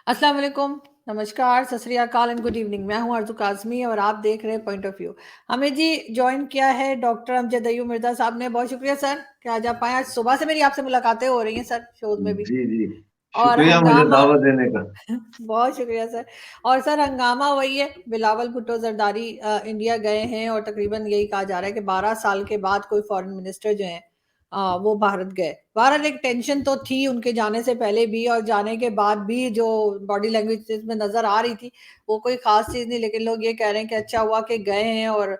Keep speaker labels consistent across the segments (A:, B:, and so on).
A: अस्सलाम वालेकुम, नमस्कार, सत श्री अकाल एंड गुड इवनिंग। मैं हूं आरज़ू काज़मी और आप देख रहे हैं पॉइंट ऑफ व्यू। हमें जी जॉइन किया है डॉक्टर अमजद अय्यूब मिर्ज़ा साहब ने। बहुत शुक्रिया सर कि आज आप आए। आज सुबह से मेरी आपसे मुलाकातें हो रही हैं सर, शोज़ में भी।
B: जी जी।
A: और
B: शुक्रिया मुझे
A: हंगामा
B: दावत देने का।
A: बहुत शुक्रिया सर। और सर हंगामा वही है, बिलावल भुट्टो जरदारी इंडिया गए हैं और तकरीबन यही कहा जा रहा है कि 12 साल के बाद कोई फॉरेन मिनिस्टर जो हैं वो भारत गए। बहरहाल एक टेंशन तो थी उनके जाने से पहले भी और जाने के बाद भी, जो बॉडी लैंग्वेज में नजर आ रही थी वो कोई खास चीज नहीं। लेकिन लोग ये कह रहे हैं कि अच्छा हुआ कि गए हैं और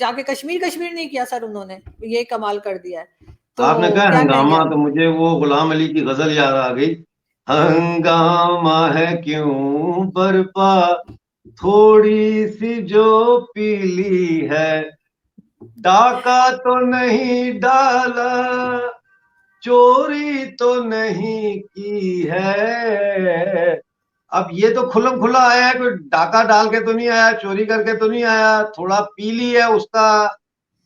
A: जाके कश्मीर कश्मीर नहीं किया सर, उन्होंने ये कमाल कर दिया है। तो
B: आपने कहा
A: क्या कहेंगे
B: हंगामा,
A: आप?
B: तो मुझे वो गुलाम अली की गजल याद आ गई। हंगामा है क्यों बरपा, थोड़ी सी जो पीली है, डाका तो नहीं डाला, चोरी तो नहीं की है। अब ये तो खुल्लम खुला आया है, कोई डाका डाल के तो नहीं आया, चोरी करके तो नहीं आया। थोड़ा पीली है उसका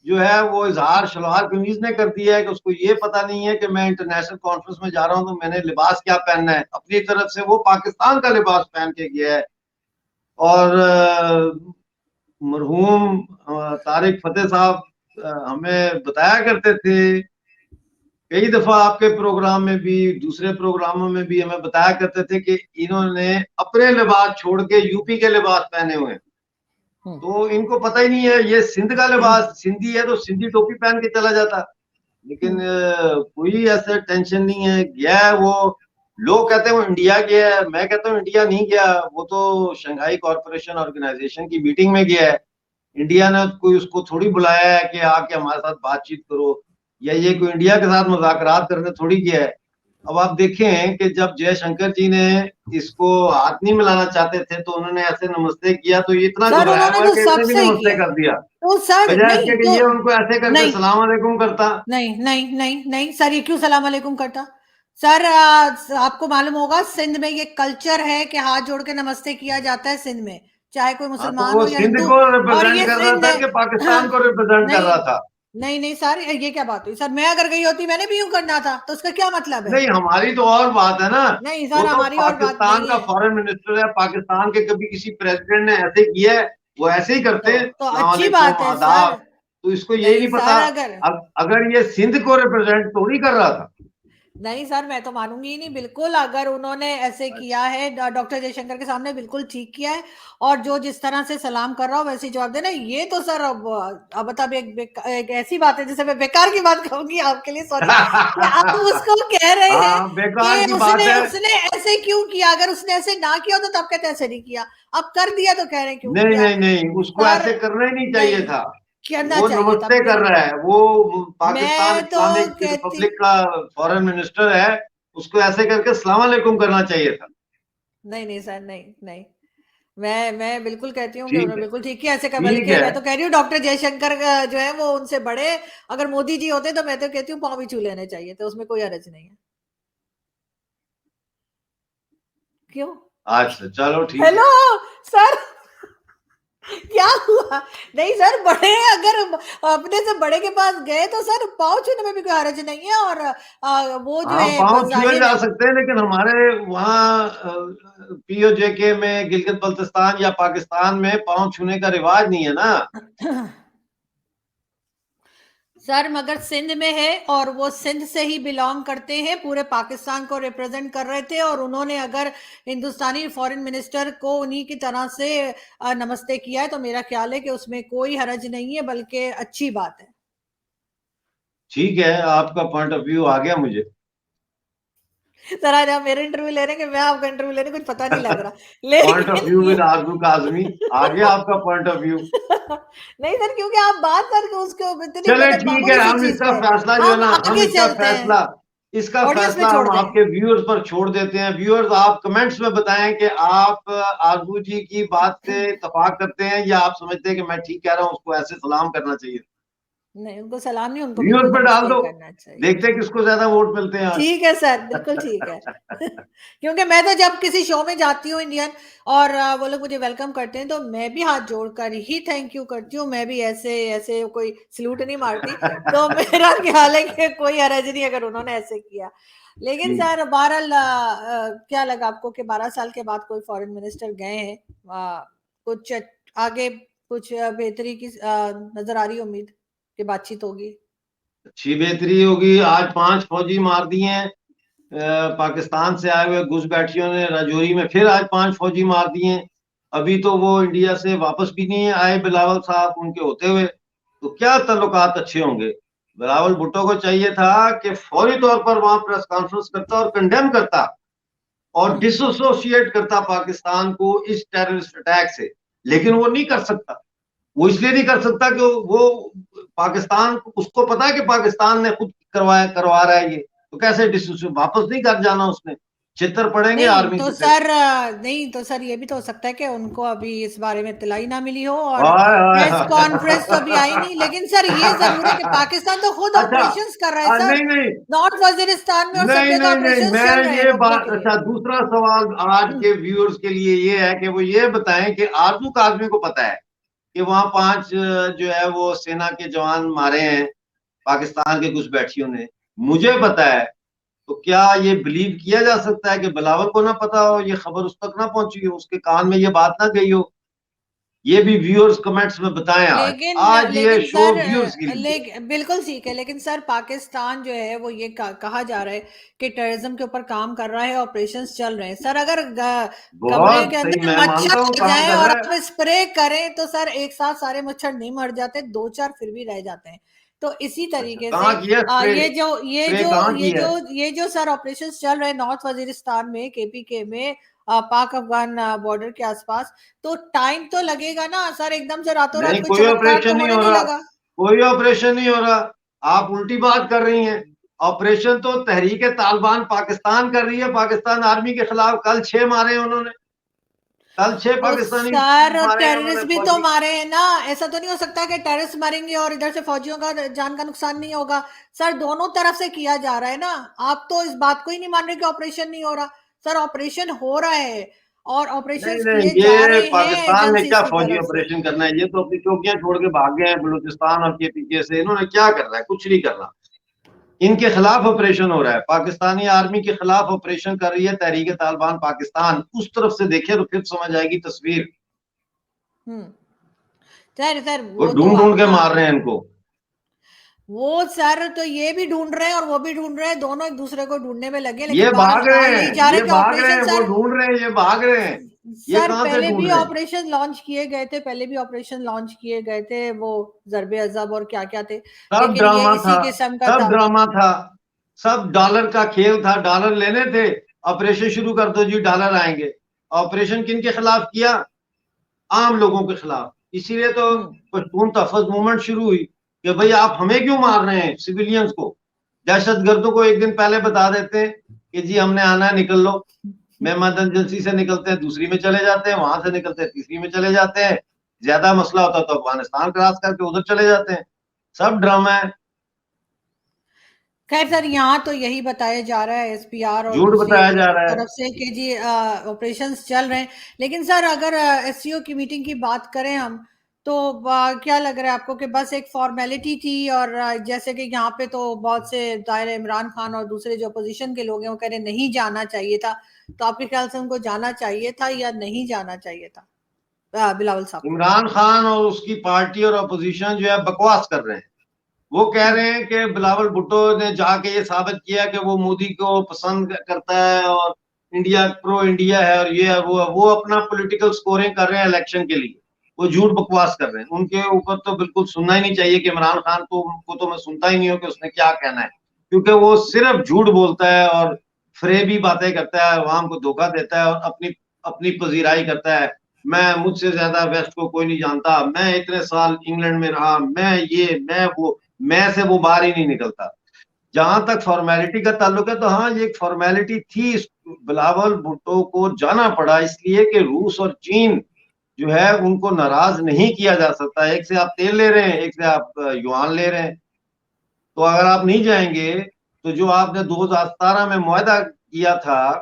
B: जो है वो इजहार शलवार कमीज ने कर दिया है कि उसको ये पता नहीं है कि मैं इंटरनेशनल कॉन्फ्रेंस में जा रहा हूं तो मैंने लिबास क्या पहनना है। अपनी तरफ से वो पाकिस्तान का लिबास पहन के गया है। और मरहूम तारिक फतेह साहब हमें बताया करते थे कई दफा, आपके प्रोग्राम में भी दूसरे प्रोग्रामों में भी हमें बताया करते थे कि इन्होंने अपने लिबास छोड़ के यूपी के लिबास पहने हुए हैं।
A: हम्म।
B: तो इनको पता ही नहीं है ये सिंध का लिबास, सिंधी है तो सिंधी टोपी पहन के चला जाता। लेकिन कोई ऐसा टेंशन नहीं है, गया है वो। लोग कहते हैं वो इंडिया गया है, मैं कहता हूँ इंडिया नहीं गया, वो तो शंघाई कॉरपोरेशन ऑर्गेनाइजेशन की मीटिंग में गया है। इंडिया ने कोई उसको थोड़ी बुलाया है कि आके हमारे साथ बातचीत करो, या ये कोई इंडिया के साथ मुज़ाकरात करने थोड़ी गया है। अब आप देखें कि जब जयशंकर जी ने इसको हाथ नहीं मिलाना चाहते थे तो उन्होंने ऐसे नमस्ते किया, तो ये इतना
A: सर
B: घबराया
A: उन्होंने
B: हुआ
A: तो
B: कि इसने भी
A: सबसे ही
B: नमस्ते
A: किया।
B: कर दिया,
A: तो सर
B: बजाय
A: नहीं
B: इसके कि
A: तो
B: ये उनको ऐसे करके
A: नहीं
B: सलाम अलैकुम करता।
A: नहीं नहीं नहीं नहीं सर, ये क्यों सलाम अलैकुम करता? सर आपको मालूम होगा सिंध में ये कल्चर है कि हाथ जोड़ के नमस्ते किया जाता है सिंध में, चाहे कोई
B: हाँ, तो
A: मुसलमान
B: वो
A: हो या
B: सिंध
A: हिंदू।
B: को
A: और
B: रिप्रेजेंट
A: ये
B: कर रहा
A: सिंध
B: था
A: है।
B: कि
A: हाँ,
B: पाकिस्तान को रिप्रेजेंट कर
A: नहीं
B: रहा था।
A: नहीं नहीं सर, ये क्या बात हुई? सर मैं अगर गई होती मैंने भी यूं करना था, तो उसका क्या मतलब है?
B: नहीं, हमारी तो और बात है ना।
A: नहीं
B: वो
A: सर,
B: तो
A: हमारी और बात
B: पाकिस्तान
A: नहीं
B: का
A: है।
B: फॉरेन मिनिस्टर है, पाकिस्तान के कभी किसी प्रेसिडेंट ने ऐसे किया है, वो ऐसे ही करते हैं
A: तो
B: सलाम
A: अच्छी बात
B: अलैकुम
A: है सर।
B: आदाब। तो इसको यही
A: नहीं
B: नहीं
A: सर,
B: पता।
A: अगर
B: अगर ये सिंध को रिप्रेजेंट थोड़ी कर रहा था।
A: नहीं सर, मैं तो मानूंगी ही नहीं बिल्कुल। अगर उन्होंने ऐसे किया है डॉक्टर जयशंकर के सामने, बिल्कुल ठीक किया है। और जो जिस तरह से सलाम कर रहा हो वैसे ही जवाब देना। ये तो सर अब तब एक ऐसी बात है जिसे मैं बेकार की बात कहूंगी आपके लिए, सॉरी, कि आप उसको कह रहे हैं
B: हाँ, बेकार
A: कि
B: की बात
A: उसने
B: है।
A: उसने ऐसे क्यों किया। अगर उसने ऐसे ना किया होता तो आप कहते ऐसे नहीं किया। अब कर दिया तो कह रहे हैं क्यों
B: नहीं
A: किया।
B: नहीं नहीं, उसको
A: सर
B: ऐसे करना ही नहीं चाहिए
A: नहीं,
B: था।
A: करना
B: वो
A: चाहिए था
B: नमस्ते कर रहा
A: बिल्कुल।
B: है, वो पाकिस्तान
A: मैं तो
B: इस्लामिक
A: कहती,
B: रिपब्लिक का फॉरेन मिनिस्टर है। उसको ऐसे करके सलाम अलैकुम करना चाहिए था।
A: नहीं नहीं सर, नहीं नहीं, मैं बिल्कुल कहती हूँ कि
B: ठीक
A: उन्होंने
B: है,
A: बिल्कुल ठीक किया। ऐसे कर,
B: ठीक
A: बल्कि
B: है।
A: मैं तो कह रही हूँ डॉक्टर जयशंकर जो है वो उनसे बड़े। अगर मोदी जी होते तो मैं तो कहती हूँ पाँव भी छू लेने चाहिए, तो उसमें कोई हर्ज नहीं है। क्यों?
B: अच्छा, चलो ठीक है।
A: हेलो सर, क्या हुआ? नहीं सर, बड़े अगर अपने से बड़े के पास गए तो सर पाँव छूने में भी कोई हर्ज नहीं है। और वो जो
B: हाँ,
A: है
B: पाँव छुए
A: बजाहिर
B: जा
A: है।
B: सकते हैं, लेकिन हमारे वहाँ पीओजे में गिलगित बल्तिस्तान या पाकिस्तान में पाँव छूने का रिवाज नहीं है ना।
A: सर मगर सिंध में है और वो सिंध से ही बिलोंग करते हैं, पूरे पाकिस्तान को रिप्रेजेंट कर रहे थे। और उन्होंने अगर हिंदुस्तानी फॉरेन मिनिस्टर को उन्हीं की तरह से नमस्ते किया है तो मेरा ख्याल है कि उसमें कोई हरज नहीं है, बल्कि अच्छी बात है।
B: ठीक है, आपका पॉइंट ऑफ व्यू आ गया मुझे।
A: सर आज आप मेरे इंटरव्यू ले रहे हैं कि मैं आपका इंटरव्यू ले रही हूँ, कुछ पता नहीं लग रहा।
B: पॉइंट ऑफ
A: लेकिन
B: व्यू
A: ये
B: विद आजू काजमी। आ गया आपका पॉइंट ऑफ व्यू।
A: नहीं सर, क्योंकि आप बात करके उसको इतनी
B: चले
A: मतलब
B: ठीक है,
A: मामूली सी
B: हम
A: चीज
B: इसका
A: पे
B: फैसला जो है
A: हम
B: ना, हम
A: आगे
B: इसका
A: चलते हैं।
B: फैसला इसका
A: ऑडियंस में
B: फैसला
A: छोड़
B: हम
A: दें।
B: आपके व्यूअर्स पर छोड़ देते हैं। व्यूअर्स, आप कमेंट्स में बताएं कि आप आरजू जी की बात से इत्तेफाक करते हैं या आप समझते हैं कि मैं ठीक कह रहा हूं, उसको ऐसे सलाम करना चाहिए।
A: नहीं, उनको सलाम नहीं, उनको
B: व्यूअर्स
A: बिल्कुल
B: पे डाल
A: नमस्ते
B: दो,
A: करना चाहिए।
B: देखते हैं किसको ज्यादा वोट मिलते हैं आज।
A: ठीक है सर, बिल्कुल ठीक है। क्योंकि मैं तो जब किसी शो में जाती हूँ इंडियन, और वो लोग मुझे वेलकम करते हैं, तो मैं भी हाथ जोड़कर ही थैंक यू करती हूँ, मैं भी ऐसे ऐसे कोई सलूट नहीं मारती। तो मेरा ख्याल है कि कोई हरज नहीं अगर उन्होंने ऐसे किया। लेकिन सर बहरहाल क्या लगा आपको कि 12 साल के बाद कोई फॉरेन मिनिस्टर गए हैं, कुछ आगे कुछ बेहतरी की नजर आ रही है, उम्मीद कि बातचीत होगी?
B: अच्छी बेहतरी होगी। आज 5 फौजी मार दिए हैं पाकिस्तान से आए हुए घुसपैठियों ने राजौरी में, फिर आज 5 फौजी मार दिए हैं। अभी तो वो इंडिया से वापस भी नहीं आए बिलावल साहब उनके होते हुए, तो क्या ताल्लुकात अच्छे होंगे। बिलावल भुट्टो को चाहिए था कि फौरी तौर पर वहां प्रेस कॉन्फ्रेंस करता और कंडेम करता और
A: हम्म।
B: डिसोसिएट करता पाकिस्तान को इस टेररिस्ट अटैक से, लेकिन वो नहीं कर सकता। वो इसलिए नहीं कर सकता कि वो पाकिस्तान, उसको पता है कि पाकिस्तान ने खुद करवा रहा है ये, तो कैसे डिसोसिएट, वापस नहीं कर जाना उसने, छितर पड़ेंगे
A: नहीं
B: आर्मी
A: तो
B: से फिर।
A: सर नहीं तो सर ये भी तो हो सकता है कि उनको अभी इस बारे में इत्तला ही ना मिली हो, और
B: हाय हाय
A: प्रेस
B: हाय।
A: कॉन्फ्रेंस तो अभी आई नहीं। लेकिन सर ये जरूर है कि पाकिस्तान तो खुद
B: अच्छा,
A: ऑपरेशंस कर रहा है सर,
B: नहीं नहीं
A: नॉर्थ वजीरिस्तान में और सब
B: नहीं
A: जगह
B: नहीं नहीं,
A: ऑपरेशंस चल
B: मैं
A: रहे हैं
B: ये
A: रोकने
B: बात,
A: के लिए।
B: अच्छा दूसरा सवाल आज
A: हम्म।
B: के व्यूअर्स के लिए ये है कि वो ये बताएं कि आरजू काजमी को पता है कि वहां 5 जो है वो सेना के जवान मारे हैं पाकिस्तान के घुसपैठियों ने, मुझे पता है, तो क्या ये बिलीव किया जा सकता है कि बिलावल को ना पता हो, ये खबर उस तक ना पहुंची हो, उसके कान में ये बात ना गई हो? ये भी व्यूअर्स कमेंट्स में बताएं। आज
A: लेकिन
B: आज ये
A: लेकिन
B: शो
A: सर
B: व्यूअर्स के लिए।
A: बिल्कुल ठीक है, लेकिन सर पाकिस्तान जो है वो ये कहा जा रहा है कि टेररिज्म के ऊपर काम कर रहा है, ऑपरेशंस चल रहे हैं। सर अगर कमरे
B: बहुत
A: के
B: सही,
A: अंदर
B: मैं
A: मच्छर
B: मानता हूँ
A: आ
B: काम
A: जाए
B: कर
A: और
B: रहा है।
A: आप स्प्रे करें तो सर एक साथ सारे मच्छर नहीं मर जाते, दो चार फिर भी रह जाते हैं। तो इसी
B: अच्छा,
A: तरीके से
B: कहाँ किया स्प्रे? स्प्रे कहाँ किया है?
A: ये जो सर ऑपरेशंस चल रहे हैं नॉर्थ वजीरिस्तान में, केपीके में, पाक अफगान बॉर्डर के आसपास, तो टाइम तो लगेगा ना सर, एकदम से रातों रात
B: नहीं,
A: कोई
B: कोई
A: चमत्कार तो
B: ऑपरेशन नहीं
A: होने
B: हो
A: नहीं
B: रहा,
A: लगा।
B: कोई ऑपरेशन नहीं हो रहा। आप उल्टी बात कर रही हैं। ऑपरेशन तो तहरीक तालिबान पाकिस्तान कर रही है, पाकिस्तान आर्मी के खिलाफ। कल 6 मारे हैं उन्होंने, कल 6
A: तो
B: पाकिस्तानी
A: सर
B: मारे हैं उन्होंने
A: टेररिस्ट भी तो
B: फौजी।
A: मारे हैं ना, ऐसा तो नहीं हो सकता कि टेररिस्ट मरेंगे और इधर से फौजियों का जान का नुकसान नहीं होगा। सर दोनों तरफ से किया जा रहा है ना। आप तो इस बात को ही नहीं मान रहे कि ऑपरेशन नहीं हो रहा। सर ऑपरेशन हो रहा है, और
B: नहीं
A: ऑपरेशंस
B: नहीं,
A: किए जा
B: ये
A: रहे हैं
B: पाकिस्तान ने
A: एजेंसीज
B: क्या
A: की
B: फौजी
A: तरफ से।
B: ऑपरेशन करना है? ये तो अपनी चौकियां छोड़ के भाग गए हैं बलूचिस्तान और के पीछे से। इन्होंने क्या करना है? कुछ नहीं करना। इनके खिलाफ ऑपरेशन हो रहा है, पाकिस्तानी आर्मी के खिलाफ ऑपरेशन कर रही है तहरीक तालिबान पाकिस्तान। उस तरफ से देखे तो फिर समझ आएगी तस्वीर।
A: हम्म। सर सर
B: वो
A: वो तो
B: ढूंढ ढूंढ
A: आप
B: के
A: ना,
B: मार रहे हैं इनको।
A: वो सर तो ये भी ढूंढ रहे हैं और वो भी ढूंढ रहे हैं, दोनों एक दूसरे को ढूंढने में लगे,
B: ये
A: लेकिन बहरहाल
B: भाग
A: कहा
B: रहे
A: यही
B: हैं,
A: जा रहा
B: ये
A: है कि
B: भाग रहे
A: ऑपरेशन
B: हैं, वो
A: सर,
B: ढूंढ रहे हैं, ये भाग रहे हैं। ये
A: सर
B: कहां से
A: पहले
B: ढूंढ
A: भी
B: रहे हैं?
A: ऑपरेशन लॉन्च किए गए थे, पहले भी ऑपरेशन लॉन्च किए गए थे, वो जरबे अजब और क्या क्या थे,
B: सब
A: लेकिन ये
B: ड्रामा था,
A: इसी किस्म का
B: सब
A: था।
B: ड्रामा था, सब डॉलर का खेल था। डॉलर लेने थे, ऑपरेशन शुरू कर दो जी, डॉलर आएंगे। ऑपरेशन किन के खिलाफ किया? आम लोगों के खिलाफ। इसीलिए तो
A: हम्म।
B: पश्तून तहफ़्फ़ुज़ मूवमेंट शुरू हुई कि भाई आप हमें क्यों मार रहे हैं, सिविलियंस को। दहशतगर्दों को एक दिन पहले बता देते हैं कि जी हमने आना है, निकल लो। मेहमान एजेंसी से निकलते हैं, दूसरी में चले जाते हैं, वहां से निकलते हैं, तीसरी में चले जाते हैं। ज्यादा मसला होता तो अफगानिस्तान क्रॉस करके उधर चले जाते हैं। सब ड्रामा है,
A: खैर सर यहाँ तो यही बताया जा रहा है एसपीआर और
B: झूठ
A: दूसरी
B: बताया जा रहा है।
A: तरफ से कि जी ऑपरेशंस चल रहे हैं। लेकिन सर अगर एससीओ की मीटिंग की बात करें हम, तो क्या लग रहा है आपको कि बस एक फॉर्मेलिटी थी, और जैसे कि यहाँ पे तो बहुत से जाहिर है इमरान खान और दूसरे जो अपोजिशन के लोग हैं वो कह रहे नहीं जाना चाहिए था, तो आपके ख्याल से उनको जाना चाहिए था या नहीं जाना चाहिए था, बिलावल साहब को?
B: इमरान खान और उसकी पार्टी और अपोजिशन जो है बकवास कर रहे हैं। वो कह
A: हम्म।
B: रहे हैं कि बिलावल भुट्टो ने जाके ये साबित किया कि वो मोदी को पसंद करता है और इंडिया, प्रो इंडिया है, और ये है वो है। वो अपना पॉलिटिकल स्कोरिंग कर रहे हैं इलेक्शन के लिए। वो झूठ बकवास कर रहे हैं। उनके ऊपर तो बिल्कुल सुनना ही नहीं चाहिए कि इमरान खान को तो मैं सुनता ही नहीं हूँ कि उसने क्या कहना है, क्योंकि वो सिर्फ झूठ बोलता है और फरेबी बातें करता है, अवाम को धोखा देता है और अपनी अपनी पजीराई करता है। मैं, मुझसे ज्यादा वेस्ट को कोई नहीं जानता, मैं इतने साल इंग्लैंड में रहा, मैं ये मैं वो, मैं से वो बाहर ही नहीं निकलता। जहां तक फॉर्मेलिटी का ताल्लुक है, तो हाँ ये एक फॉर्मेलिटी थी। बिलावल भुट्टो को जाना पड़ा इसलिए कि रूस और चीन जो है उनको नाराज नहीं किया जा सकता। एक से आप तेल ले रहे हैं, एक से आप युआन ले रहे हैं। तो अगर आप नहीं जाएंगे तो जो आपने 2017 में मुआहदा किया था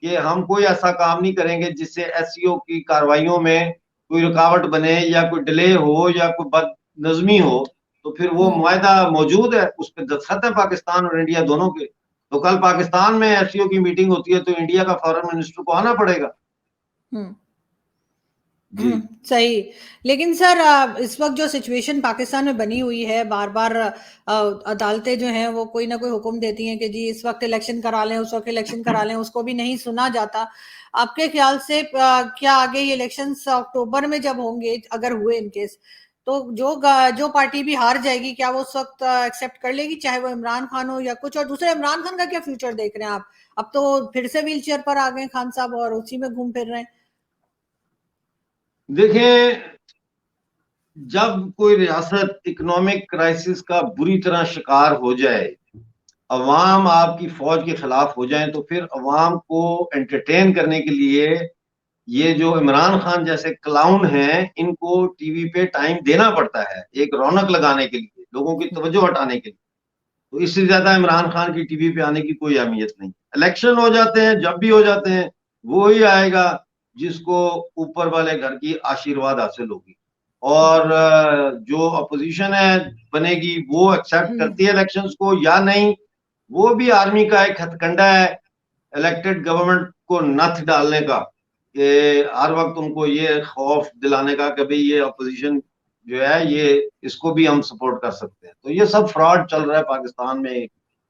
B: कि हम कोई ऐसा काम नहीं करेंगे जिससे एससीओ की कार्रवाइयों में कोई रुकावट बने या कोई डिले हो या कोई बदनजमी हो, तो फिर वो मुआहदा मौजूद है, उस पर दस्तखत है पाकिस्तान और इंडिया दोनों के। तो कल पाकिस्तान में एससीओ की मीटिंग होती है तो इंडिया का फॉरेन मिनिस्टर को आना पड़ेगा।
A: हम्म।
B: जी।
A: सही। लेकिन सर इस वक्त जो सिचुएशन पाकिस्तान में बनी हुई है, बार बार अदालतें जो हैं वो कोई ना कोई हुक्म देती हैं कि जी इस वक्त इलेक्शन करा लें, उस वक्त इलेक्शन करा लें, उसको भी नहीं सुना जाता। आपके ख्याल से क्या आगे ये इलेक्शंस अक्टूबर में जब होंगे, अगर हुए इनकेस, तो जो पार्टी भी हार जाएगी, क्या वो उस वक्त एक्सेप्ट कर लेगी, चाहे वो इमरान खान हो या कुछ और दूसरे? इमरान खान का क्या फ्यूचर देख रहे हैं आप? अब तो फिर से व्हील चेयर पर आ गए खान साहब और उसी में घूम फिर रहे हैं।
B: देखें, जब कोई रियासत इकोनॉमिक क्राइसिस का बुरी तरह शिकार हो जाए, अवाम आपकी फौज के खिलाफ हो जाए, तो फिर अवाम को एंटरटेन करने के लिए ये जो इमरान खान जैसे क्लाउन हैं इनको टीवी पे टाइम देना पड़ता है, एक रौनक लगाने के लिए, लोगों की तवज्जो हटाने के लिए। तो इससे ज्यादा इमरान खान की टीवी पे आने की कोई अहमियत नहीं। इलेक्शन हो जाते हैं, जब भी हो जाते हैं, वो ही आएगा जिसको ऊपर वाले घर की आशीर्वाद हासिल होगी। और जो अपोजिशन है बनेगी वो एक्सेप्ट करती है इलेक्शंस को या नहीं, वो भी आर्मी का एक हथकंडा है इलेक्टेड गवर्नमेंट को नथ डालने का, कि हर वक्त उनको ये खौफ दिलाने का कि भाई ये अपोजिशन जो है ये इसको भी हम सपोर्ट कर सकते हैं। तो ये सब फ्रॉड चल रहा है पाकिस्तान में,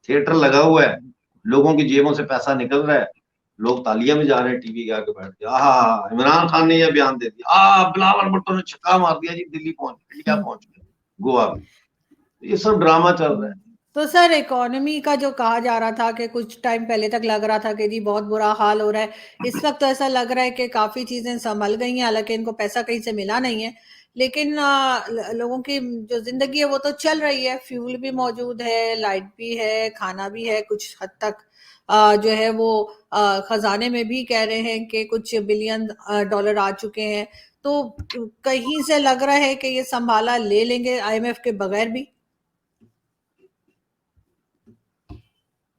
B: थिएटर लगा हुआ है, लोगों की जेबों से पैसा निकल रहा है, लोग तालियां में जा रहे हैं टीवी के आगे बैठ के, आहा इमरान खान ने यह बयान दे दिया, बिलावल भुट्टो ने छक्का मार दिया जी, दिल्ली पहुंच गया, इंडिया पहुंच गया, गोवा में। तो ये सब ड्रामा चल रहा है।
A: तो सर इकोनॉमी का जो कहा जा रहा था कि कुछ टाइम पहले तक लग रहा था कि जी बहुत बुरा हाल हो रहा है, इस वक्त तो ऐसा लग रहा है कि काफी चीजें संभल गई हैं, हालांकि इनको पैसा कहीं से मिला नहीं है, लेकिन लोगों की जो जिंदगी है वो तो चल रही है, फ्यूल भी मौजूद है, लाइट भी है, खाना भी है, कुछ हद तक जो है वो खजाने में भी कह रहे हैं कि कुछ बिलियन डॉलर आ चुके हैं। तो कहीं से लग रहा है कि ये संभाला ले लेंगे आईएमएफ के बगैर भी।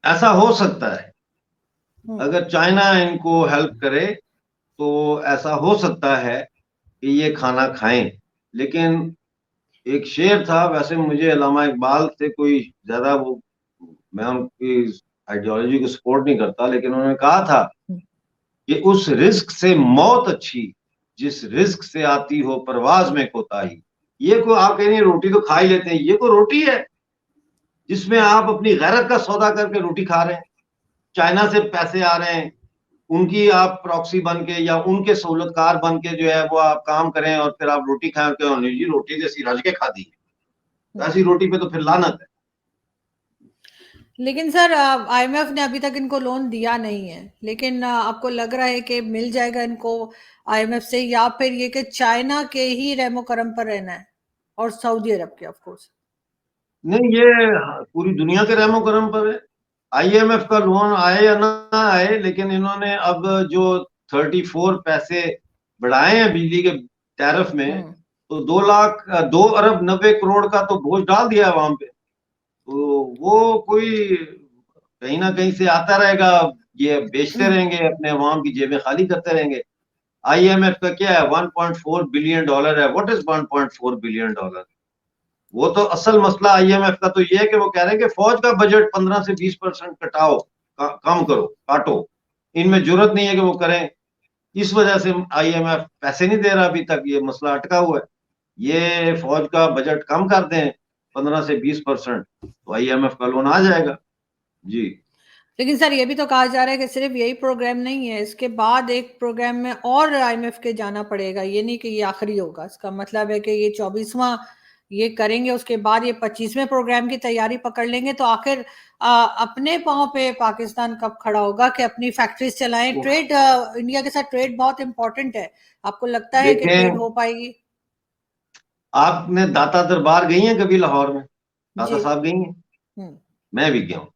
B: ऐसा हो सकता है, अगर चाइना इनको हेल्प करे तो ऐसा हो सकता है कि ये खाना खाएं। लेकिन एक शेर था, वैसे मुझे अल्लामा इकबाल से कोई ज्यादा वो, मैं उनकी आइडियोलॉजी को सपोर्ट नहीं करता, लेकिन उन्होंने कहा था कि उस रिस्क से मौत अच्छी जिस रिस्क से आती हो परवाज में कोताही। ये को आप कह रही हैं रोटी तो खा ही लेते हैं, ये को रोटी है जिसमें आप अपनी गैरत का सौदा करके रोटी खा रहे हैं। चाइना से पैसे आ रहे हैं, उनकी आप प्रॉक्सी बन के या उनके सहूलतकार बन के जो है वो आप काम करें और फिर आप रोटी खाएं के नहीं जी रोटी जैसी रज के खा दी, ऐसी रोटी पे तो फिर लानत है।
A: लेकिन सर आईएमएफ ने अभी तक इनको लोन दिया नहीं है, लेकिन आपको लग रहा है कि मिल जाएगा इनको आईएमएफ से, या फिर ये कि चाइना के ही रेमो करम पर रहना है और सऊदी अरब के ऑफ कोर्स?
B: नहीं, ये पूरी दुनिया के रहमो करम पर है। आईएमएफ का लोन आए या ना आए, लेकिन इन्होंने अब जो 34 पैसे बढ़ाए हैं बिजली के टैरिफ में, तो 2 लाख 2 अरब 90 करोड़ का तो बोझ डाल दिया आवाम पे। तो वो कोई कहीं ना कहीं से आता रहेगा, ये बेचते रहेंगे, अपने अवाम की जेबें खाली करते रहेंगे। आईएमएफ का क्या है, 1.4 बिलियन डॉलर है। What is 1.4 billion dollar? वो तो असल मसला आईएमएफ का तो ये है कि वो कह रहे हैं कि फौज का बजट 15 से 20% कटाओ, कम करो, काटो। इनमें जरूरत नहीं है कि वो करें, इस वजह से आईएमएफ पैसे नहीं दे रहा अभी तक, ये मसला अटका हुआ है। ये फौज का बजट कम कर दें 15 से 20%, तो आईएमएफ का लोन आ जाएगा। जी।
A: लेकिन सर ये भी तो कहा जा रहा है कि सिर्फ यही प्रोग्राम नहीं है, इसके बाद एक प्रोग्राम में और आईएमएफ के जाना पड़ेगा, ये नहीं कि ये आखिरी होगा। इसका मतलब है कि ये 24वां ये करेंगे, उसके बाद ये 25वें प्रोग्राम की तैयारी पकड़ लेंगे। तो आखिर अपने पांव पे पाकिस्तान कब खड़ा होगा कि अपनी फैक्ट्रीज चलाएं? ट्रेड इंडिया के साथ ट्रेड बहुत इंपॉर्टेंट है, आपको लगता है कि ट्रेड
B: देखें,
A: हो पाएगी?
B: आपने दाता दरबार गई हैं कभी लाहौर में? दाता
A: जी।
B: साहब गई हैं?
A: हम्म।
B: मैं भी गया हूँ।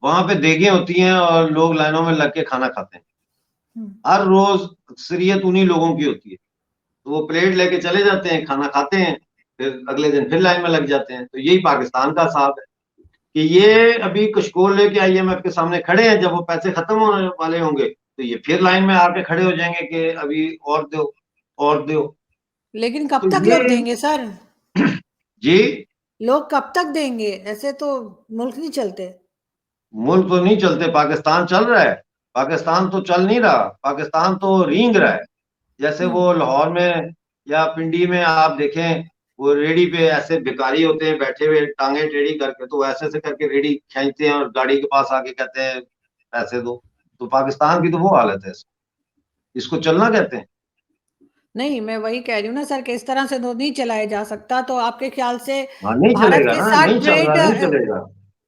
B: वहां पे देगें होती हैं और लोग लाइनों में लग के खाना खाते हैं।
A: हम्म।
B: हर रोज अक्सरियत उन्हीं लोगों की होती है। तो वो प्लेट लेके चले जाते हैं, खाना खाते हैं, फिर अगले दिन फिर लाइन में लग जाते हैं। तो यही पाकिस्तान का साथ है कि ये अभी कशकोल लेके आईएमएफ के सामने खड़े हैं, जब वो पैसे खत्म होने वाले होंगे तो ये फिर लाइन में आके खड़े हो जाएंगे कि अभी और दो, और दो।
A: लेकिन कब
B: तो
A: तक
B: ये
A: लोग देंगे सर?
B: जी,
A: लोग कब तक देंगे? ऐसे तो मुल्क नहीं चलते।
B: मुल्क तो नहीं चलते, पाकिस्तान चल रहा है। पाकिस्तान तो चल नहीं रहा, पाकिस्तान तो रींग रहा है। जैसे
A: हम्म।
B: वो लाहौर में या पिंडी में आप देखें, वो रेडी पे ऐसे भिखारी होते हैं बैठे हुए टांगे टेढ़ी करके, तो ऐसे ऐसे करके रेडी खींचते हैं और गाड़ी के पास आके कहते हैं पैसे दो। तो पाकिस्तान की तो वो हालत है, इसको चलना कहते हैं।
A: नहीं, मैं वही कह रही हूँ ना सर कि इस तरह से तो नहीं चलाया जा सकता। तो आपके ख्याल से
B: हाँ नहीं
A: भारत
B: चलेगा
A: के
B: ना,
A: साथ
B: नहीं चल
A: ट्रेड,
B: रहा, नहीं चलेगा,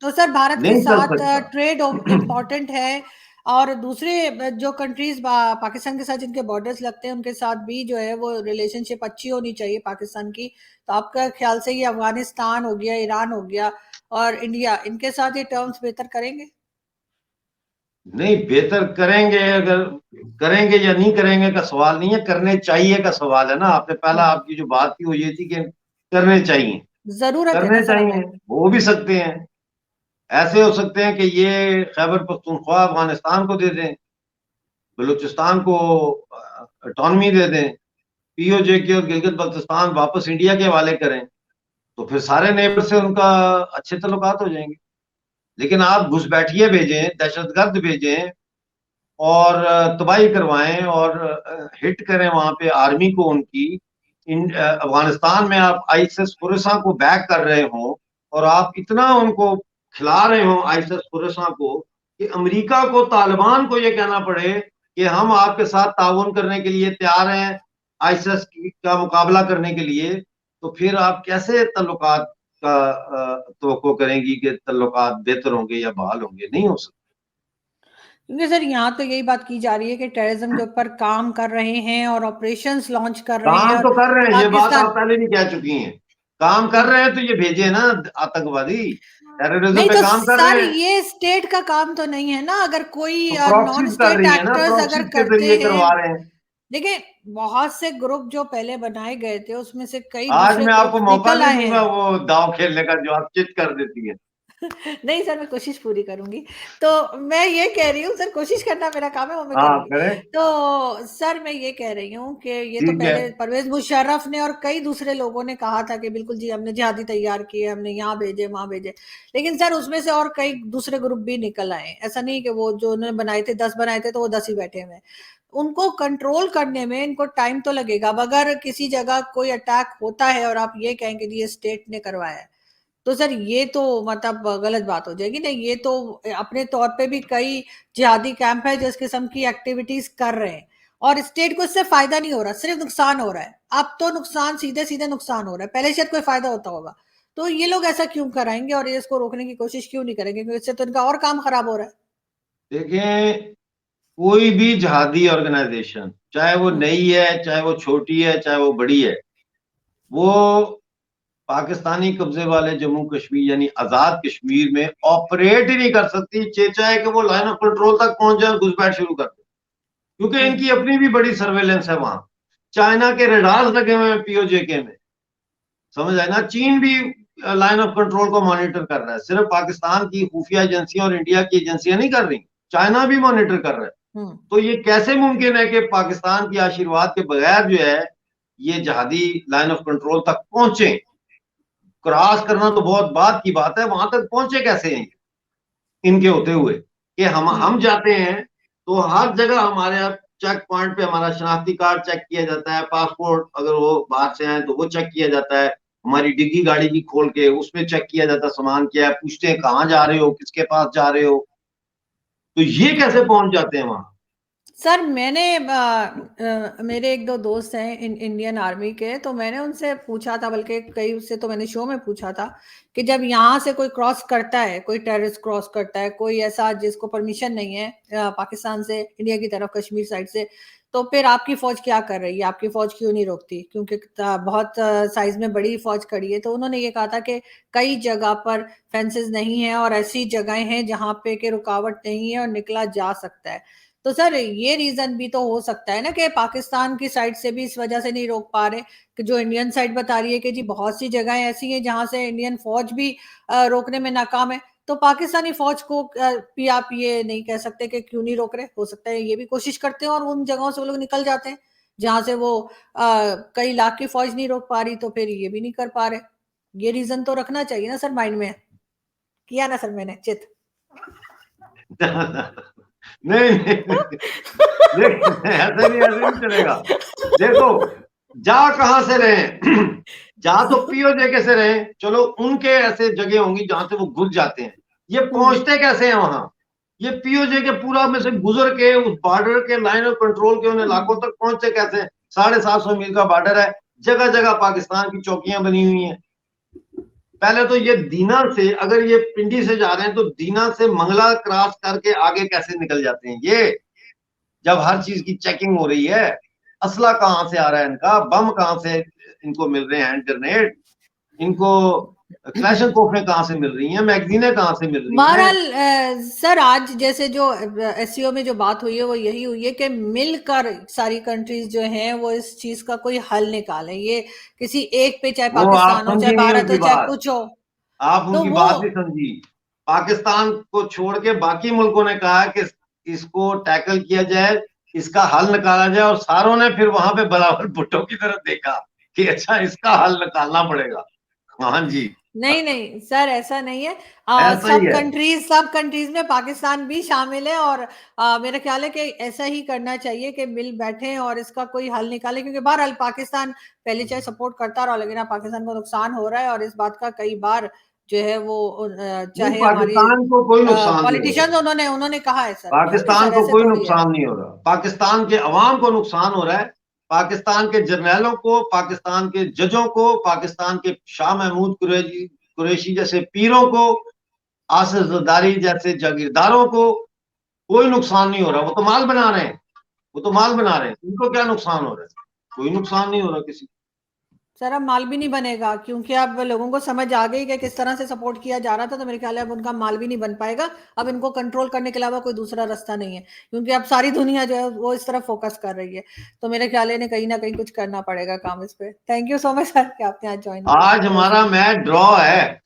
A: तो सर भारत के
B: नहीं चल
A: साथ
B: सकता।
A: ट्रेड इम्पोर्टेंट है। और दूसरे जो कंट्रीज पाकिस्तान के साथ जिनके बॉर्डर्स लगते हैं उनके साथ भी जो है वो रिलेशनशिप अच्छी होनी चाहिए पाकिस्तान की। तो आपका ख्याल से ये अफगानिस्तान हो गया, ईरान हो गया और इंडिया, इनके साथ ये टर्म्स बेहतर करेंगे?
B: नहीं बेहतर करेंगे, अगर करेंगे या नहीं करेंगे का सवाल नहीं है, करने चाहिए का सवाल है ना। आपने पहला,
A: हम्म।
B: आपकी जो बात थी वो ये थी कि करने चाहिए।
A: जरूरत है ना
B: करने
A: सर
B: चाहिए,
A: हमें।
B: हो भी सकते हैं। ऐसे हो सकते हैं कि ये खैबर पख्तूनख्वा अफगानिस्तान को दे दें, बलूचिस्तान को ऑटोनमी दे दें, पीओजे की और गिलगित बल्तिस्तान वापस इंडिया के हवाले करें, तो फिर सारे नेबर से उनका अच्छे तल्लुकात हो जाएंगे। लेकिन आप घुसपैठिए भेजें, दहशतगर्द भेजें और तबाही करवाएं और हिट करें वहां पे आर्मी को उनकी। अफगानिस्तान में आप आईएसएस खुरसा को बैक कर रहे हो और आप इतना उनको खिला रहे हो आईएसएस खुरसा को कि अमेरिका को, तालिबान को ये कहना पड़े कि हम आपके साथ ताउन करने के लिए तैयार हैं आईएसएस का मुकाबला करने के लिए। तो फिर आप कैसे तल्लुकात का तवक्को करेंगी कि तल्लुकात बेहतर होंगे या बहाल होंगे? नहीं हो सकता।
A: क्योंकि सर यहाँ तो यही बात की जा रही है कि टेररिज्म के ऊपर काम कर रहे हैं और ऑपरेशंस लॉन्च कर रहे हैं।
B: काम
A: और
B: तो कर रहे हैं, ये बात आप
A: पाकिस्तान,
B: पहले भी कह चुकी हैं। काम कर रहे हैं तो ये भेजे ना आतंकवादी, टेररिज्म
A: नहीं
B: पे
A: तो
B: काम कर
A: सर
B: रहे हैं।
A: ये स्टेट का काम तो नहीं है ना। अगर कोई
B: तो
A: नॉन
B: प्रॉक्सीज कर
A: स्टेट
B: रही है ना,
A: एक्टर्स अगर
B: प्रॉक्सीज के
A: करते
B: जरिए
A: हैं।
B: करवा रहे हैं।
A: देखिए, बहुत से ग्रुप जो पहले बनाए गए थे उसमें से कई
B: आज
A: दूसरे
B: मैं आपको
A: ग्रुप्स
B: मौका
A: निकल
B: नहीं
A: आए
B: दूंगा
A: हैं।
B: वो दाव खेलने का जो आप चित कर देती है।
A: नहीं सर, मैं कोशिश पूरी करूंगी। तो मैं ये कह रही हूँ सर, कोशिश करना मेरा काम है, वो मैं
B: हाँ
A: करूंगी।
B: करें।
A: तो सर मैं ये कह रही हूँ कि ये तो
B: ठीक है।
A: पहले परवेज मुशर्रफ ने और कई दूसरे लोगों ने कहा था कि बिल्कुल जी हमने जिहादी तैयार किए, हमने यहाँ भेजे वहां भेजे। लेकिन सर उसमें से और कई दूसरे ग्रुप भी निकल आए। ऐसा नहीं कि वो जो उन्होंने बनाए थे 10 बनाए थे तो वो 10 ही बैठे हुए हैं। उनको कंट्रोल करने में इनको टाइम तो लगेगा। अब अगर किसी जगह कोई अटैक होता है और आप ये कहेंगे कि ये स्टेट ने करवाया है, तो सर ये तो मतलब गलत बात हो जाएगी ना। ये तो अपने तौर पे भी कई जिहादी कैंप है जो इस किस्म की एक्टिविटीज कर रहे हैं और स्टेट को इससे फायदा नहीं हो रहा, सिर्फ नुकसान हो रहा है। अब तो नुकसान, सीधे सीधे नुकसान हो रहा है, पहले शायद कोई फायदा होता होगा। तो ये लोग ऐसा क्यों कराएंगे और ये इसको रोकने की कोशिश क्यों नहीं करेंगे? क्योंकि इससे तो इनका और काम खराब हो रहा है।
B: देखें, कोई भी जिहादी ऑर्गेनाइजेशन, चाहे वो
A: हम्म।
B: नई है, चाहे वो छोटी है, चाहे वो बड़ी है, वो पाकिस्तानी कब्जे वाले जम्मू कश्मीर यानी आजाद कश्मीर में ऑपरेट ही नहीं कर सकती, चाहे कि वो लाइन ऑफ कंट्रोल तक पहुंच जाए, घुसपैठ शुरू कर दे। क्योंकि
A: हम्म।
B: इनकी अपनी भी बड़ी सर्वेलेंस है वहां। चाइना के रेडार्स लगे हुए हैं पीओजेके में, समझ आए ना। चीन भी लाइन ऑफ कंट्रोल को मॉनिटर कर रहा है, सिर्फ पाकिस्तान की खुफिया एजेंसियां और इंडिया की एजेंसियां नहीं कर रही, चाइना भी मॉनिटर कर रहा है।
A: हम्म।
B: तो ये कैसे मुमकिन है कि पाकिस्तान की आशीर्वाद के बगैर जो है ये जहादी लाइन ऑफ कंट्रोल तक पहुंचे? क्रॉस करना तो बहुत बात की बात है, वहां तक पहुंचे कैसे हैं इनके होते हुए कि हम
A: हम्म।
B: जाते हैं तो हर जगह हमारे यहाँ चेक पॉइंट पे हमारा शनाख्ती कार्ड चेक किया जाता है, पासपोर्ट अगर वो बाहर से आए तो वो चेक किया जाता है, हमारी डिग्गी गाड़ी की खोल के उसमें चेक किया जाता है सामान क्या है, पूछते हैं कहाँ जा रहे हो, किसके पास जा रहे हो। तो ये कैसे पहुंच जाते हैं वहां?
A: सर मैंने मेरे एक दो दोस्त हैं इंडियन आर्मी के, तो मैंने उनसे पूछा था, बल्कि कई उससे तो मैंने शो में पूछा था कि जब यहाँ से कोई क्रॉस करता है, कोई टेररिस्ट क्रॉस करता है, कोई ऐसा जिसको परमिशन नहीं है पाकिस्तान से इंडिया की तरफ कश्मीर साइड से, तो फिर आपकी फौज क्या कर रही है? आपकी फौज क्यों नहीं रोकती? क्योंकि बहुत साइज में बड़ी फौज खड़ी है। तो उन्होंने ये कहा था कि कई जगह पर फेंसेस नहीं है और ऐसी जगहें हैं जहाँ पे कि रुकावट नहीं है और निकला जा सकता है। तो सर ये रीजन भी तो हो सकता है ना कि पाकिस्तान की साइड से भी इस वजह से नहीं रोक पा रहे, कि जो इंडियन साइड बता रही है कि जी बहुत सी जगह ऐसी हैं जहां से इंडियन फौज भी रोकने में नाकाम है, तो पाकिस्तानी फौज को भी आप ये नहीं कह सकते कि क्यों नहीं रोक रहे। हो सकता है ये भी कोशिश करते हैं और उन जगहों से वो लोग निकल जाते हैं जहां से वो कई लाख की फौज नहीं रोक पा रही, तो फिर ये भी नहीं कर पा रहे। ये रीजन तो रखना चाहिए ना सर माइंड में। किया ना सर मैंने चित।
B: नहीं नहीं नहीं, ऐसे नहीं चलेगा। देखो, जा कहां से रहे जा तो पीओजे से रहे, चलो उनके ऐसे जगह होंगी जहां से वो घुस जाते हैं, ये पहुंचते कैसे हैं वहां? ये पीओजे के पूरा में से गुजर के उस बॉर्डर के लाइन ऑफ कंट्रोल के उन इलाकों तक पहुंचते कैसे हैं? 750 मील का बॉर्डर है, जगह जगह पाकिस्तान की चौकियां बनी हुई हैं। पहले तो ये दीना से, अगर ये पिंडी से जा रहे हैं तो दीना से मंगला क्रॉस करके आगे कैसे निकल जाते हैं ये, जब हर चीज की चेकिंग हो रही है? असला कहां से आ रहा है इनका, बम कहां से इनको मिल रहे हैं, हैंड ग्रेनेड, इनको क्लैशन कोफे कहां से मिल रही हैं, मैगजीनें कहां से मिल रही हैं?
A: बहरहाल सर आज जैसे जो एससीओ में जो बात हुई है वो यही हुई है कि मिलकर सारी कंट्रीज जो हैं वो इस चीज का कोई हल निकालें। ये किसी एक पे, चाहे
B: वो आप
A: पाकिस्तान हो, चाहे
B: समझी नहीं
A: भारत
B: उनकी
A: हो, चाहे
B: बात,
A: कुछ हो,
B: आप
A: तो
B: उनकी
A: वो
B: बात नहीं समझी। पाकिस्तान को छोड़ के बाकी मुल्कों ने कहा कि इसको टैकल किया जाए, इसका हल निकाला जाए, और सारों ने फिर वहां पे बिलावल भुट्टो की तरफ देखा कि अच्छा इसका हल निकालना पड़ेगा। हाँ जी,
A: नहीं नहीं सर ऐसा नहीं है।
B: ऐसा ही है।
A: सब कंट्रीज में पाकिस्तान भी शामिल है, और मेरा ख्याल है कि ऐसा ही करना चाहिए कि मिल बैठे और इसका कोई हल निकाले, क्योंकि बहरहाल पाकिस्तान पहले चाहे सपोर्ट करता रहा, लेकिन अब पाकिस्तान को नुकसान हो रहा है, और इस बात का कई बार जो है वो
B: नहीं,
A: चाहे हमारे
B: पाकिस्तान को कोई नुकसान नहीं हो रहा,
A: पॉलिटिशियंस उन्होंने उन्होंने कहा है सर, क्यों नहीं
B: पाकिस्तान
A: सर,
B: को
A: ऐसे
B: कोई
A: थोड़ी है।
B: नुकसान नहीं हो रहा, पाकिस्तान के अवाम को नुकसान हो रहा है, पाकिस्तान के जर्नैलों को, पाकिस्तान के जजों को, पाकिस्तान के शाह महमूद कुरैशी जैसे पीरों को, आसिफ जरदारी जैसे जागीरदारों को कोई नुकसान नहीं हो रहा। वो तो माल बना रहे हैं, वो तो माल बना रहे हैं, उनको क्या नुकसान हो रहा है? कोई नुकसान नहीं हो रहा किसी।
A: सर अब माल भी नहीं बनेगा, क्योंकि अब लोगों को समझ आ गई कि किस तरह से सपोर्ट किया जा रहा था, तो मेरे ख्याल है अब उनका माल भी नहीं बन पाएगा। अब इनको कंट्रोल करने के अलावा कोई दूसरा रास्ता नहीं है, क्योंकि अब सारी दुनिया जो है वो इस तरफ फोकस कर रही है। तो मेरे ख्याल है इन्हें कहीं ना कहीं कुछ करना पड़ेगा काम इस पे। Thank you so much sir कि आपने आज ज्वाइन किया,
B: आज
A: बहुत
B: हमारा
A: शुक्रिया।
B: मैच ड्रॉ है।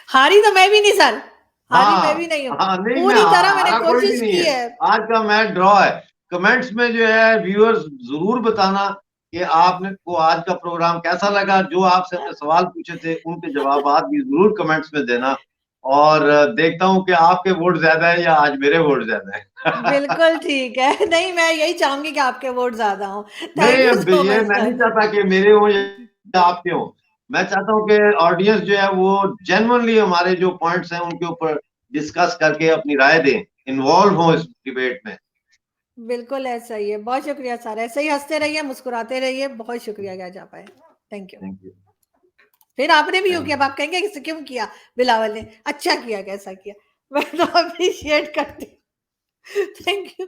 A: हारी तो मैं भी नहीं सर, हारी मैं भी
B: हाँ
A: नहीं हूँ,
B: हाँ, नहीं, मैं
A: पूरी तरह मैंने
B: हारा कोई भी
A: कोशिश
B: नहीं
A: की
B: है।
A: है।
B: आज का मैच ड्रॉ है। कमेंट्स में जो है व्यूअर्स जरूर बताना कि आपने को आज का प्रोग्राम कैसा लगा, जो आपसे हमने सवाल पूछे थे उनके जवाब भी जरूर कमेंट्स में देना, और देखता हूं कि आपके वोट ज्यादा है या आज मेरे वोट ज्यादा है।
A: बिल्कुल ठीक है। नहीं मैं यही चाहूंगी कि आपके वोट ज्यादा हो।
B: नहीं,
A: थैंक यू
B: अब
A: सो
B: ये
A: मच
B: मैं नहीं
A: सर।
B: चाहता कि मेरे हो या आपके हो। मैं चाहता हूं कि ऑडियंस जो है वो जेन्युइनली हमारे जो पॉइंट्स हैं उनके ऊपर डिस्कस करके अपनी राय दें, इन्वॉल्व हो इस डिबेट में।
A: बिल्कुल ऐसा ही है। बहुत शुक्रिया सर, ऐसे ही हंसते रहिए, मुस्कुराते रहिए। बहुत शुक्रिया कि आज आप आए। Thank you.
B: Thank you.
A: फिर आपने भी यूं
B: थैंक
A: किया, अब
B: यू।
A: आप कहेंगे कि क्यों किया बिलावल ने, अच्छा किया, कैसा किया। मैं तो अप्रिशिएट करती हूँ। Thank you.